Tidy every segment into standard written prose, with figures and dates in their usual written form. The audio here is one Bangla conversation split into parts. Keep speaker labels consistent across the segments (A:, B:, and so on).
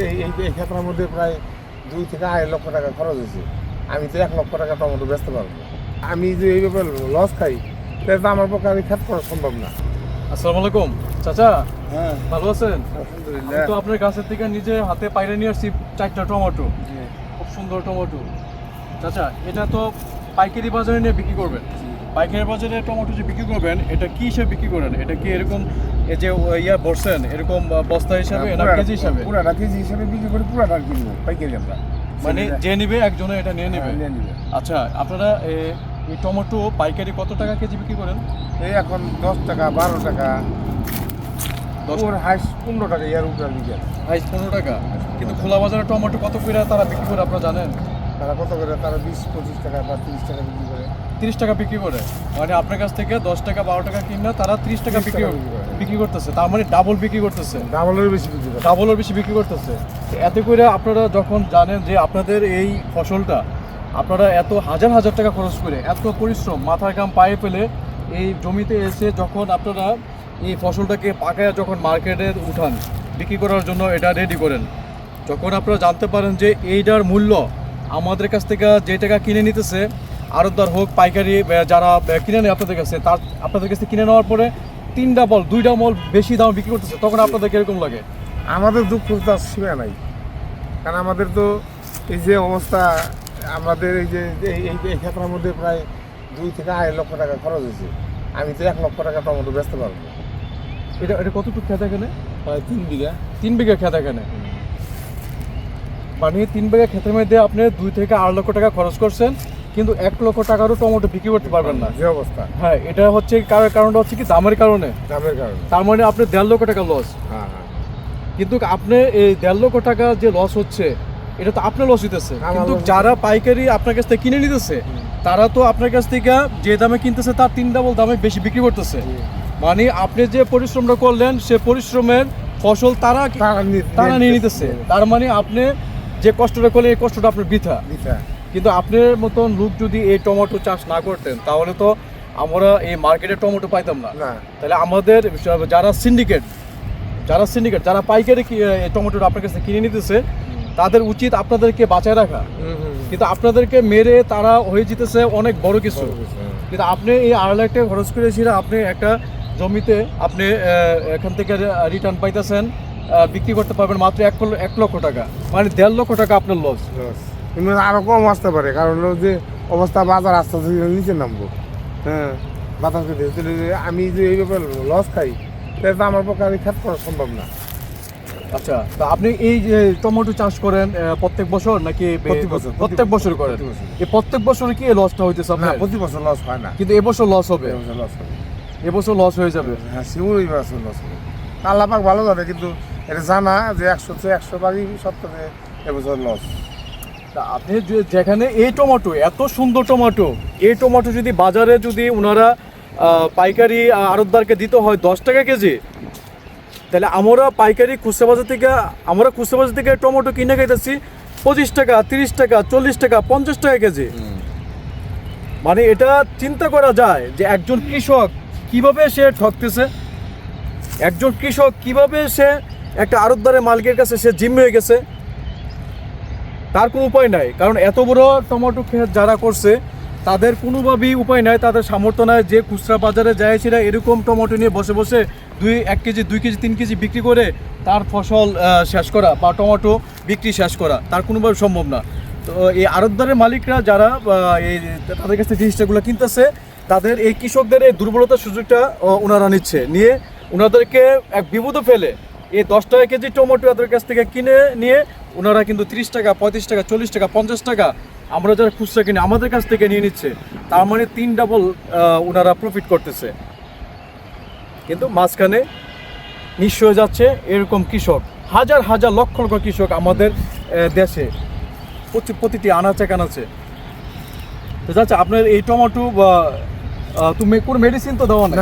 A: এই ক্ষেত্রের মধ্যে প্রায় 2 থেকে 2.5 লক্ষ টাকা খরচ হয়েছে। আমি তো 1 লক্ষ টাকা টমেটো বেচতে পারবো। আমি যে এই ব্যাপারে লস খাই, তাহলে তো আমার পক্ষে আমি ক্ষেত করা সম্ভব না।
B: আসসালামু আলাইকুম চাচা।
A: হ্যাঁ,
B: ভালো আছেন?
A: আলহামদুলিল্লাহ।
B: আমি তো আপনার গাছের থেকে নিজে হাতে পাইরে নিয়ে আসছি 4টা টমেটো, খুব সুন্দর টমেটো। চাচা, এটা তো পাইকারি বাজারে নিয়ে বিক্রি করবেন। পাইকারি বাজারে টমেটো যে বিক্রি করবেন, এটা কি হিসেবে বিক্রি করেন? এটা কি এরকম এই যে বলছেন এরকম বস্তা হিসাবে না কেজি হিসাবে?
A: পুরাটা কেজি হিসাবে বিক্রি করে পুরাটা কিনবো পাইকারি আমরা।
B: মানে যে নিবে একজনে এটা নিয়ে নেবে। আচ্ছা, আপনারা এই টমেটো পাইকারি কত টাকা কেজি বিক্রি করেন?
A: এই এখন 10 টাকা 12 টাকা, 10 হাইস 15 টাকা এর উপরে বিক্রি।
B: হাইস্ট 15 টাকা। কিন্তু খোলা বাজারে টমেটো কত করে তারা বিক্রি করে আপনারা জানেন?
A: তারা কত করে? তারা 20-25 টাকা বা 30 টাকা বিক্রি করে।
B: 30 টাকা বিক্রি করে। মানে আপনার কাছ থেকে 10 টাকা 12 টাকা কিনা তারা 30 টাকা বিক্রি করতেছে। তার মানে ডাবল বিক্রি করতেছে।
A: ডাবলের বেশি বিক্রি করে।
B: ডাবলের বেশি বিক্রি করতেছে। এতে করে আপনারা যখন জানেন যে আপনাদের এই ফসলটা আপনারা এত হাজার হাজার টাকা খরচ করে, এত পরিশ্রম, মাথার ঘাম পায়ে ফেলে এই জমিতে এসে যখন আপনারা এই ফসলটাকে পাকায় যখন মার্কেটে উঠান বিক্রি করার জন্য এটা রেডি করেন, যখন আপনারা জানতে পারেন যে এইটার মূল্য আমাদের কাছ থেকে যে টাকা কিনে নিতেছে আড়তদার হোক পাইকারি যারা কিনে নেয় আপনাদের কাছে, তার আপনাদের কাছে কিনে নেওয়ার পরে 3 ডাবল 2 ডাবল বেশি দাম বিক্রি করতেছে, তখন আপনাদের কিরকম লাগে?
A: আমাদের দুঃখ তো সীমা নাই, কারণ আমাদের তো এই যে অবস্থা, আমাদের এই যে এই ক্ষেত্রের মধ্যে প্রায় 2 থেকে 2.5 লক্ষ টাকা খরচ হয়েছে। আমি তো 1 লক্ষ টাকা টমেটো বেচতে পারবো।
B: এটা কতটুকু খেত এখানে?
A: প্রায় 3 বিঘা।
B: 3 বিঘা খেত এখানে। মানে 3 বিঘা ক্ষেতের মধ্যে আপনি 2 থেকে 8 লক্ষ টাকা খরচ করছেন, কিন্তু 1 লক্ষ টাকারও টমেটো বিক্রি করতে পারবেন না।
A: যে অবস্থা,
B: হ্যাঁ, এটা হচ্ছে কারণটা হচ্ছে কি দামের কারণে।
A: দামের কারণে।
B: তার মানে আপনি 1.5 লক্ষ টাকা লস।
A: হ্যাঁ হ্যাঁ।
B: কিন্তু আপনি এই 1.5 লক্ষ টাকা যে লস হচ্ছে, এটা তো আপনার লস হইতেছে।
A: আমার
B: কিন্তু
A: loss
B: যারা পাইকারি আপনার কাছ থেকে কিনে নিতেছে, তারা তো আপনার কাছ থেকে যে দামে কিনতেছে তার 3 ডাবল দামে বেশি বিক্রি করতেছে। মানে আপনি যে পরিশ্রমটা করলেন, সে পরিশ্রমের ফসল তারা নিয়ে নিতেছে। তার মানে আপনি যে কষ্টটা করলেন, এই কষ্টটা আপনার বৃথা। কিন্তু আপনার মতন লোক যদি এই টমেটো চাষ না করতেন, তাহলে তো আমরা এই মার্কেটে টমেটো পাইতাম না। তাহলে আমাদের যারা সিন্ডিকেট যারা পাইকারি টমেটো আপনার কাছে কিনে নিতেছে, তাদের উচিত আপনাদেরকে বাঁচায় রাখা। কিন্তু আপনাদেরকে মেরে তারা হয়ে যেতেছে অনেক বড় কিছু। কিন্তু আপনি এই 2.5 লাখ টাকা খরচ করেছিলেন, আপনি একটা জমিতে আপনি এখান থেকে রিটার্ন পাইতেছেন, বিক্রি করতে পারবেন মাত্র 1 লক্ষ টাকা। মানে 1.5 লক্ষ টাকা আপনার লস।
A: কিন্তু আরো কম আসতে পারে, কারণ যে অবস্থা বাজার আস্তে আস্তে নিচে নামবো। হ্যাঁ, বাতাস আমি যে এই ব্যাপারে লস খাই, তাহলে তো আমার পক্ষে আমি ক্ষেত করা সম্ভব না।
B: আচ্ছা, তো আপনি এই যে টমেটো চাষ করেন প্রত্যেক বছর নাকি? প্রত্যেক বছর করেন। এই প্রত্যেক বছরে কি লসটা হইতেছে আপনার?
A: প্রতি বছর লস হয় না,
B: কিন্তু এবছর লস হবে। এবছর লস হয়ে যাবে।
A: হ্যাঁ, শিমুরই বছর লস হবে। আল্লাহ পাক ভালো জানে, কিন্তু এটা জানা যে 100 ভাগই সপ্তাহে এবছর লস।
B: আপনি যেখানে এই টমেটো, এত সুন্দর টমেটো, এই টমেটো যদি বাজারে যদি ওনারা পাইকারি আড়তদারকে দিতে হয় 10 টাকা কেজি, তাহলে আমরা পাইকারি খুচরা বাজার থেকে টমেটো কিনে খাইতেছি 25 টাকা, 30 টাকা, 40 টাকা, 50 টাকা কেজি। মানে এটা চিন্তা করা যায় যে একজন কৃষক কিভাবে সে ঠকতেছে, একজন কৃষক কিভাবে সে একটা আড়তদারের মালিকের কাছে সে জিম্মি হয়ে গেছে। তার কোনো উপায় নাই, কারণ এত বড় টমেটো ক্ষেত যারা করছে তাদের কোনোভাবেই উপায় নাই, তাদের সামর্থ্য নাই যে খুচরা বাজারে যায় সেটা এরকম টমেটো নিয়ে বসে বসে 1 কেজি 2 কেজি 3 কেজি বিক্রি করে তার ফসল শেষ করা বা টমেটো বিক্রি শেষ করা তার কোনোভাবে সম্ভব না। তো এই আড়তদারের মালিকরা যারা এই তাদের কাছে জিনিসটাগুলো কিনতেছে, তাদের এই কৃষকদের এই দুর্বলতার সুযোগটা ওনারা নিয়ে ওনাদেরকে এক বিপদে ফেলে এই 10 টাকা কেজি টমেটো তাদের কাছ থেকে কিনে নিয়ে ওনারা কিন্তু 30 টাকা, 35 টাকা, 40 টাকা, 50 টাকা আমরা যারা খুচরা কিনে আমাদের কাছ থেকে নিয়ে নিচ্ছে। তার মানে 3 ডাবল ওনারা প্রফিট করতেছে। কিন্তু মাঝখানে নিঃস্ব হয়ে যাচ্ছে এরকম কৃষক, হাজার হাজার লক্ষ লক্ষ কৃষক আমাদের দেশে, প্রতিটি আনাচে কানাচে। তো যাচ্ছে আপনার এই টমেটো তুমি কোনো মেডিসিন তো দেওয়া না?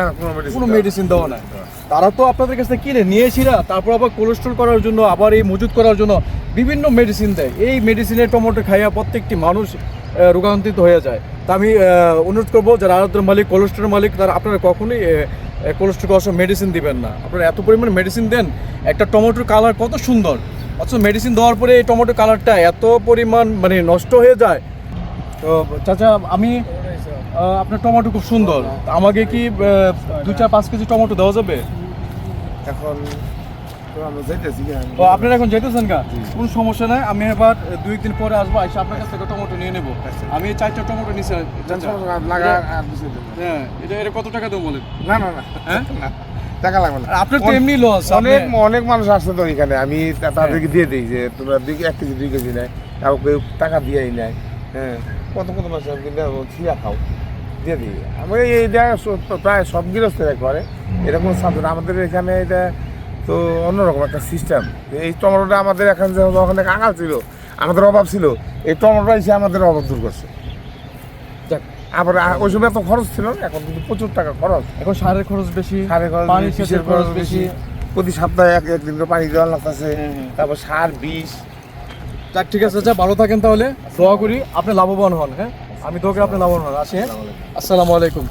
B: কোনো মেডিসিন দেওয়া না। তারা তো আপনাদের কাছে কিনে নিয়েছিলা, তারপর আবার কোলেস্ট্রল করার জন্য, আবার এই মজুত করার জন্য বিভিন্ন মেডিসিন দেয়। এই মেডিসিনের টমেটো খাইয়া প্রত্যেকটি মানুষ রোগান্তিত হয়ে যায়। তা আমি অনুরোধ করবো যারা আড়তের মালিক, কোলেস্ট্রলের মালিক, তারা আপনারা কখনোই কোলেস্ট্রল মেডিসিন দিবেন না। আপনারা এত পরিমাণে মেডিসিন দেন, একটা টমেটোর কালার কত সুন্দর, অথচ মেডিসিন দেওয়ার পরে এই টমেটো কালারটা এত পরিমাণ মানে নষ্ট হয়ে যায়। তো চাচা আমি আপনার টমেটো খুব সুন্দর, আমাকে কি 2-4-5 কেজি টমেটো দেওয়া যাবে?
A: এখন তো আমরা যাইতেছি কি
B: ও আপনারা এখন যেতেছেন গা, কোনো সমস্যা নাই, আমি এবার 2 দিন পরে আসবো, এসে আপনার কাছ থেকে টমেটো নিয়ে নেবো। আমি 4টা টমেটো নিছি
A: লাগা আর বেশি দেব।
B: হ্যাঁ, এটা কত টাকা দেবো বলেন?
A: না না না
B: হ্যাঁ
A: না, টাকা লাগবে না।
B: আর আপনার তো এমনি লস,
A: অনেক অনেক মানুষ আসছে তো এখানে, আমি তাদেরকে দিয়ে দিই যে তোমরা 1 কেজি 2 কেজি নেয়, কাউকে টাকা দিয়েই নেয়। হ্যাঁ, কত কত মাস কিন্তু ছিয়া খাও দিয়ে দিই। আমি এইটা প্রায় সব গৃহস্থরা করে, এরকম সাবধান আমাদের এখানে। এটা তো অন্যরকম একটা সিস্টেম। এই টমেটোটা আমাদের এখানে যখন কাঙাল ছিল, আমাদের অভাব ছিল, এই টমেটোটা এসে আমাদের অভাব দূর করছে।
B: যাক,
A: আবার ওই সময় এত খরচ ছিল না, এখন কিন্তু প্রচুর টাকা খরচ।
B: এখন সারের খরচ বেশি,
A: সারের খরচ
B: পানি
A: বেশি,
B: সেচের
A: বিষের
B: খরচ বেশি।
A: প্রতি সপ্তাহে একদিন করে পানি দেওয়া লাগতেছে,
B: হুম।
A: তারপর সার বিষ।
B: যাক ঠিক আছে, আচ্ছা ভালো থাকেন তাহলে, দোয়া করি আপনি লাভবান হন। হ্যাঁ, আমি দোয়া করি আপনি লাভবান হন। আসি, হ্যাঁ? আসসালামু আলাইকুম।